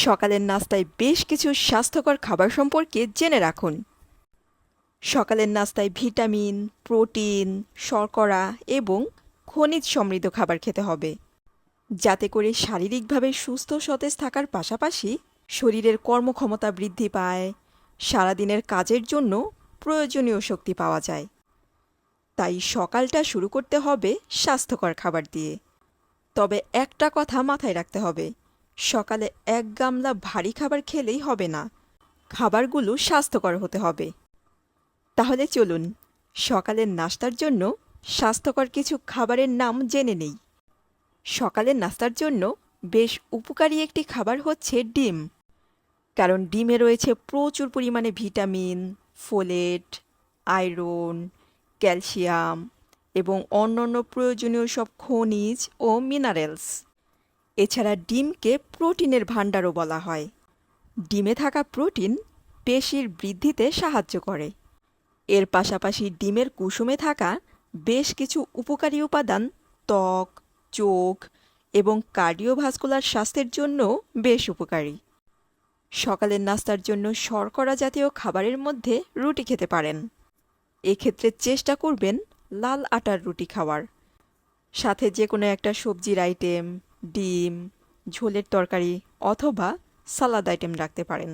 সকালের নাস্তায় বেশ কিছু স্বাস্থ্যকর খাবার সম্পর্কে জেনে রাখুন। সকালের নাস্তায় ভিটামিন, প্রোটিন, শর্করা এবং খনিজ সমৃদ্ধ খাবার খেতে হবে, যাতে করে শারীরিকভাবে সুস্থ সতেজ থাকার পাশাপাশি শরীরের কর্মক্ষমতা বৃদ্ধি পায়, সারাদিনের কাজের জন্য প্রয়োজনীয় শক্তি পাওয়া যায়। তাই সকালটা শুরু করতে হবে স্বাস্থ্যকর খাবার দিয়ে। তবে একটা কথা মাথায় রাখতে হবে, সকালে এক গামলা ভারী খাবার খেলেই হবে না, খাবারগুলো স্বাস্থ্যকর হতে হবে। তাহলে চলুন সকালের নাস্তার জন্য স্বাস্থ্যকর কিছু খাবারের নাম জেনে নেই। সকালের নাস্তার জন্য বেশ উপকারী একটি খাবার হচ্ছে ডিম, কারণ ডিমে রয়েছে প্রচুর পরিমাণে ভিটামিন, ফোলেট, আয়রন, ক্যালসিয়াম এবং অন্যান্য প্রয়োজনীয় সব খনিজ ও মিনারেলস। এছাড়া ডিমকে প্রোটিনের ভাণ্ডারও বলা হয়। ডিমে থাকা প্রোটিন পেশির বৃদ্ধিতে সাহায্য করে। এর পাশাপাশি ডিমের কুসুমে থাকা বেশ কিছু উপকারী উপাদান ত্বক, চোখ এবং কার্ডিওভাস্কুলার স্বাস্থ্যের জন্য বেশ উপকারী। সকালের নাস্তার জন্য শর্করা জাতীয় খাবারের মধ্যে রুটি খেতে পারেন। এক্ষেত্রে চেষ্টা করবেন লাল আটার রুটি খাওয়ার। সাথে যে কোনো একটা সবজির আইটেম, ডিম, ঝোলের তরকারি অথবা সালাদ আইটেম রাখতে পারেন।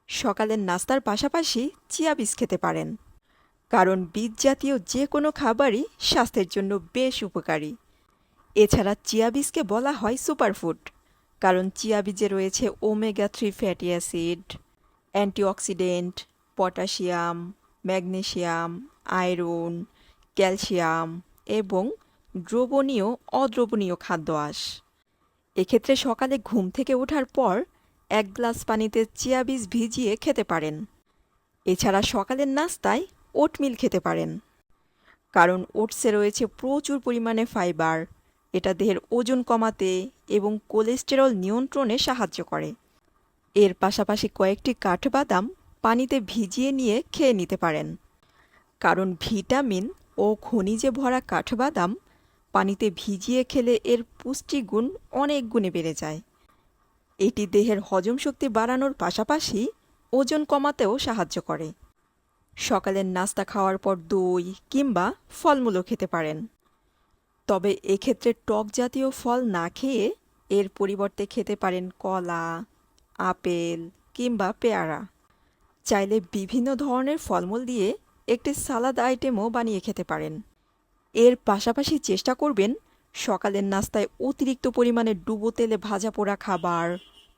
সকালের নাস্তার পাশাপাশি চিয়া বীজ খেতে পারেন, কারণ বীজ জাতীয় যে কোনো খাবারই স্বাস্থ্যের জন্য বেশ উপকারী। এছাড়া চিয়া বীজকে বলা হয় সুপারফুড, কারণ চিয়া বীজে রয়েছে omega-3 fatty acid, antioxidant, potassium, magnesium, iron, calcium এবং দ্রবণীয় অদ্রবণীয় খাদ্য আঁশ। এক্ষেত্রে সকালে ঘুম থেকে ওঠার পর 1 গ্লাস পানিতে চিয়া বীজ ভিজিয়ে খেতে পারেন। এছাড়া সকালের নাস্তায় ওটমিল খেতে পারেন, কারণ ওটসে রয়েছে প্রচুর পরিমাণে ফাইবার। এটা দেহের ওজন কমাতে এবং কোলেস্টেরল নিয়ন্ত্রণে সাহায্য করে। এর পাশাপাশি কয়েকটি কাঠবাদাম পানিতে ভিজিয়ে নিয়ে খেয়ে নিতে পারেন, কারণ ভিটামিন ও খনিজে ভরা কাঠবাদাম পানিতে ভিজিয়ে খেলে এর পুষ্টিগুণ অনেক গুণে বেড়ে যায়। এটি দেহের হজম শক্তি বাড়ানোর পাশাপাশি ওজন কমাতেও সাহায্য করে। সকালের নাস্তা খাওয়ার পর দই কিংবা ফলমূলও খেতে পারেন, তবে এক্ষেত্রে টক জাতীয় ফল না খেয়ে এর পরিবর্তে খেতে পারেন কলা, আপেল কিংবা পেয়ারা। চাইলে বিভিন্ন ধরনের ফলমূল দিয়ে একটি সালাদ আইটেমও বানিয়ে খেতে পারেন। এর পাশাপাশি চেষ্টা করবেন সকালের নাস্তায় অতিরিক্ত পরিমাণে ডুবো তেলে ভাজা পোড়া খাবার